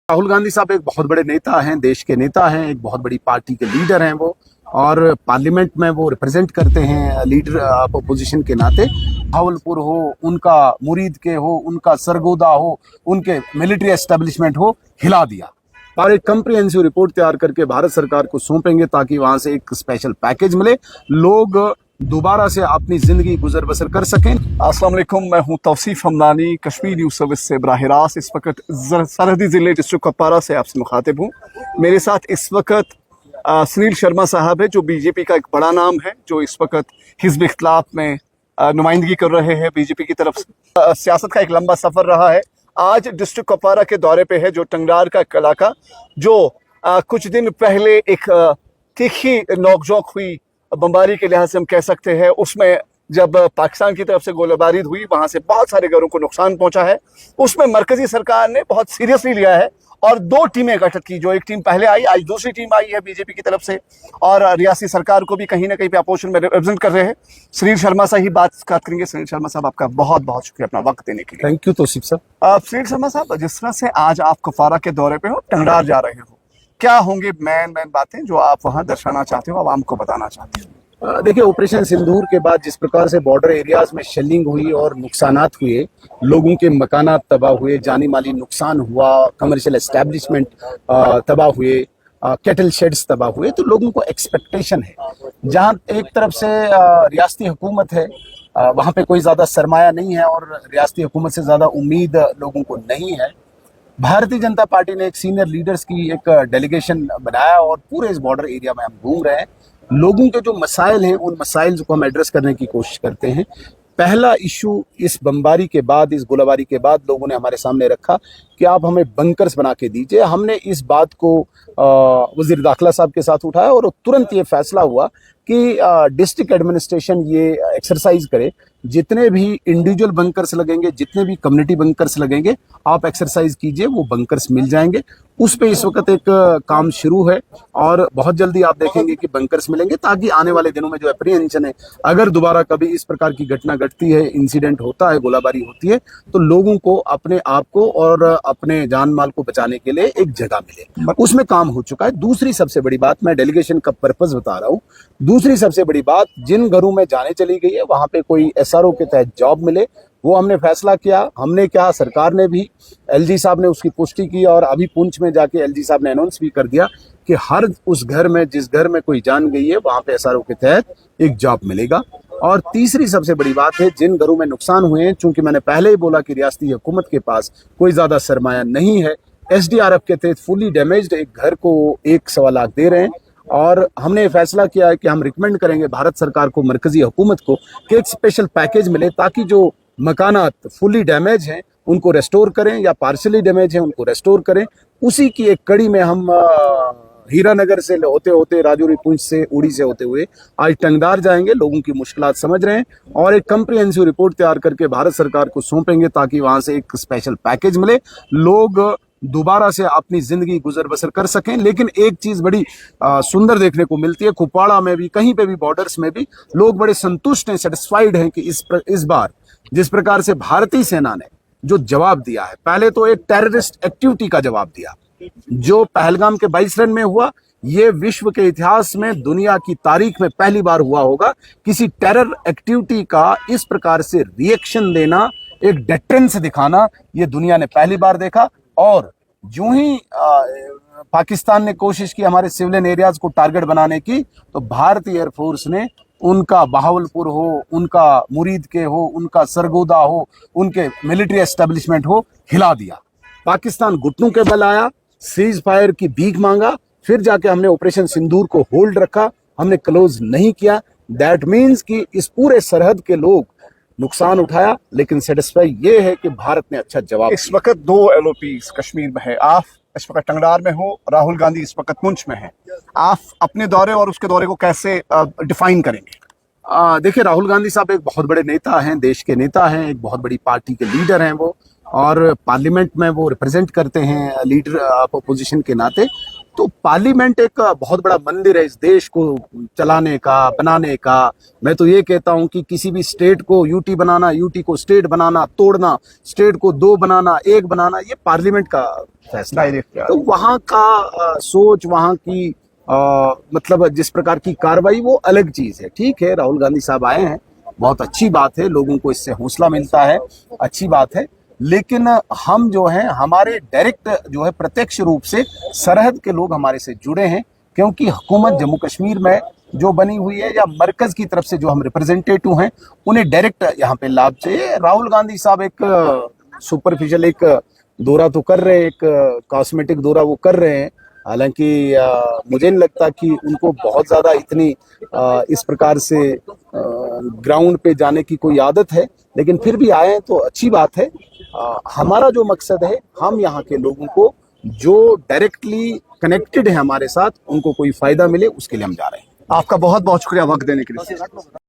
राहुल गांधी साहब एक बहुत बड़े नेता हैं, देश के नेता हैं, एक बहुत बड़ी पार्टी के लीडर हैं वो, और पार्लियामेंट में वो रिप्रेजेंट करते हैं लीडर अपोजिशन के नाते। भावलपुर हो, उनका मुरीद के हो, उनका सरगोदा हो, उनके मिलिट्री एस्टेब्लिशमेंट हो, हिला दिया और एक कंप्रिहेंसिव रिपोर्ट तैयार करके भारत सरकार को सौंपेंगे ताकि वहां से एक स्पेशल पैकेज मिले, लोग दोबारा से अपनी जिंदगी गुजर बसर कर सकें। अस्सलाम वालेकुम, मैं हूं तौसीफ हमदानी, कश्मीर न्यूज़ सर्विस से बराह रास्त इस वक्त सरहदी ज़िले डिस्ट्रिक्ट कुपवारा से आपसे मुखातिब हूं। मेरे साथ इस वक्त सुनील शर्मा साहब है, जो बीजेपी का एक बड़ा नाम है, जो इस वक्त हिज़्ब इख्तिलाफ में नुमाइंदगी कर रहे हैं बीजेपी की तरफ से। सियासत का एक लंबा सफ़र रहा है। आज डिस्ट्रिक्ट कुपवारा के दौरे पे है, जो टंगडार का इलाका, जो कुछ दिन पहले एक तीखी नोकझोंक हुई, बमबारी के लिहाज से हम कह सकते हैं, उसमें जब पाकिस्तान की तरफ से गोलीबारी हुई, वहां से बहुत सारे घरों को नुकसान पहुंचा है। उसमें मरकजी सरकार ने बहुत सीरियसली लिया है और दो टीमें गठित की। जो एक टीम पहले आई, आज दूसरी टीम आई है बीजेपी की तरफ से, और रियासी सरकार को भी कहीं ना कहीं पे अपोजिशन में रिप्रेजेंट कर रहे हैं। सुनील शर्मा से ही बात करेंगे। सुनील शर्मा साहब, आपका बहुत बहुत शुक्रिया अपना वक्त देने के लिए। थैंक यू तौसीफ साहब। सुनील शर्मा साहब, जिस तरह से आज आप कुपवारा के दौरे पे हो, टंगडार जा रहे हो, क्या होंगे मेन बातें जो आप वहां दर्शाना चाहते हो, आवाम को बताना चाहते हो? देखिए, ऑपरेशन सिंदूर के बाद जिस प्रकार से बॉर्डर एरियाज में शेलिंग हुई और नुकसानात हुए, लोगों के मकानात तबाह हुए, जानी माली नुकसान हुआ, कमर्शियल एस्टेब्लिशमेंट तबाह हुए, कैटल शेड्स तबाह हुए, तो लोगों को एक्सपेक्टेशन है। जहां एक तरफ से रियासती हुकूमत है, वहां पे कोई ज्यादा सरमाया नहीं है और रियासती हुकूमत से ज्यादा उम्मीद लोगों को नहीं है। भारतीय जनता पार्टी ने एक सीनियर लीडर्स की एक डेलीगेशन बनाया और पूरे इस बॉर्डर एरिया में हम घूम रहे हैं। लोगों के जो मसाइल हैं, उन मसाइल को हम एड्रेस करने की कोशिश करते हैं। पहला इशू इस बमबारी के बाद, इस गोलाबारी के बाद लोगों ने हमारे सामने रखा कि आप हमें बंकर्स बना के दीजिए। हमने इस बात को वजीर दाखिला साहब के साथ उठाया और तुरंत ये फैसला हुआ कि डिस्ट्रिक्ट एडमिनिस्ट्रेशन ये एक्सरसाइज करे, जितने भी इंडिविजुअल बंकर्स लगेंगे, जितने भी कम्युनिटी बंकर्स लगेंगे, आप एक्सरसाइज कीजिए, वो बंकर्स मिल जाएंगे। उस पे इस वक्त एक काम शुरू है और बहुत जल्दी आप देखेंगे कि बंकर्स मिलेंगे, ताकि आने वाले दिनों में जो एप्रीहेंशन है, अगर दोबारा कभी इस प्रकार की घटना घटती है, इंसिडेंट होता है, गोलाबारी होती है, तो लोगों को अपने आप को और अपने जान माल को बचाने के लिए एक जगह मिले। उसमें काम हो चुका है। दूसरी सबसे बड़ी बात, मैं डेलीगेशन का पर्पस बता रहा हूँ, दूसरी सबसे बड़ी बात, जिन घरों में जाने चली गई है वहां पे कोई एसआरओ के तहत जॉब मिले, वो हमने फैसला किया। हमने क्या, सरकार ने भी, एलजी साहब ने उसकी पुष्टि की और अभी पुंछ में जाके एलजी साहब ने अनाउंस भी कर दिया कि हर उस घर में, जिस घर में कोई जान गई है, वहां पे एसआरओ के तहत एक जॉब मिलेगा। और तीसरी सबसे बड़ी बात है, जिन घरों में नुकसान हुए हैं, चूंकि मैंने पहले ही बोला कि रियासती हुकूमत के पास कोई ज्यादा सरमाया नहीं है, एसडीआरएफ के तहत फुली डैमेज्ड एक घर को 1.25 लाख दे रहे हैं। और हमने फैसला किया है कि हम रिकमेंड करेंगे भारत सरकार को, मरकजी हुकूमत को, कि एक स्पेशल पैकेज मिले ताकि जो मकानात फुली डैमेज हैं उनको रेस्टोर करें, या पार्शली डैमेज हैं उनको रेस्टोर करें। उसी की एक कड़ी में हम हीरानगर से होते होते, राजौरी, पुंछ से, उड़ी से होते हुए आज टंगडार जाएंगे। लोगों की मुश्किलात समझ रहे हैं और एक कंप्रिहेंसिव रिपोर्ट तैयार करके भारत सरकार को सौंपेंगे ताकि वहां से एक स्पेशल पैकेज मिले, लोग दोबारा से अपनी जिंदगी गुजर बसर कर सकें। लेकिन एक चीज बड़ी सुंदर देखने को मिलती है, कुपवाड़ा में भी, कहीं पे भी, बॉर्डर्स में भी लोग बड़े संतुष्ट हैं, सेटिस्फाइड हैं कि इस बार जिस प्रकार से भारतीय सेना ने जो जवाब दिया है, पहले तो एक टेररिस्ट एक्टिविटी का जवाब दिया जो पहलगाम के 22 रन में हुआ। ये विश्व के इतिहास में, दुनिया की तारीख में पहली बार हुआ होगा किसी टेरर एक्टिविटी का इस प्रकार से रिएक्शन देना, एक डेटरेंस दिखाना, ये दुनिया ने पहली बार देखा। और जो ही पाकिस्तान ने कोशिश की हमारे सिविलियन एरियाज को टारगेट बनाने की, तो भारतीय एयरफोर्स ने उनका बहावलपुर हो, उनका मुरीद के हो, उनका सरगोदा हो, उनके मिलिट्री एस्टेब्लिशमेंट हो, हिला दिया। पाकिस्तान घुटनों के बल आया, सीज फायर की भीख मांगा, फिर जाके हमने ऑपरेशन सिंदूर को होल्ड रखा, हमने क्लोज नहीं किया। दैट मीन्स कि इस पूरे सरहद के लोग नुकसान उठाया, लेकिन सेटिस्फाई ये है कि भारत ने अच्छा जवाब। इस वक्त 2 LOPs कश्मीर में है। आप इस वक्त टंगडार में हो, राहुल गांधी इस वक्त पुंछ में है। आप अपने दौरे और उसके दौरे को कैसे डिफाइन करेंगे? देखिए, राहुल गांधी साहब एक बहुत बड़े नेता हैं, देश के नेता हैं, एक बहुत बड़ी पार्टी के लीडर हैं वो, और पार्लियामेंट में वो रिप्रेजेंट करते हैं लीडर अपोजिशन के नाते। तो पार्लियामेंट एक बहुत बड़ा मंदिर है इस देश को चलाने का, बनाने का। मैं तो ये कहता हूं कि किसी भी स्टेट को यूटी बनाना, यूटी को स्टेट बनाना, तोड़ना, स्टेट को दो बनाना, एक बनाना, ये पार्लियामेंट का फैसला है। डायरेक्ट तो वहां का सोच, वहां की मतलब जिस प्रकार की कार्रवाई, वो अलग चीज है। ठीक है, राहुल गांधी साहब आए हैं, बहुत अच्छी बात है, लोगों को इससे हौसला मिलता है, अच्छी बात है। लेकिन हम जो हैं, हमारे डायरेक्ट जो है प्रत्यक्ष रूप से सरहद के लोग हमारे से जुड़े हैं, क्योंकि हुकूमत जम्मू कश्मीर में जो बनी हुई है या मरकज की तरफ से जो हम रिप्रेजेंटेटिव हैं, उन्हें डायरेक्ट यहाँ पे लाभ चाहिए। राहुल गांधी साहब एक सुपरफिशियल एक दौरा तो कर रहे हैं, एक कॉस्मेटिक दौरा वो कर रहे हैं। हालांकि मुझे नहीं लगता कि उनको बहुत ज्यादा इतनी इस प्रकार से ग्राउंड पे जाने की कोई आदत है, लेकिन फिर भी आए हैं तो अच्छी बात है। हमारा जो मकसद है, हम यहाँ के लोगों को जो डायरेक्टली कनेक्टेड है हमारे साथ, उनको कोई फायदा मिले, उसके लिए हम जा रहे हैं। आपका बहुत बहुत शुक्रिया वक्त देने के लिए।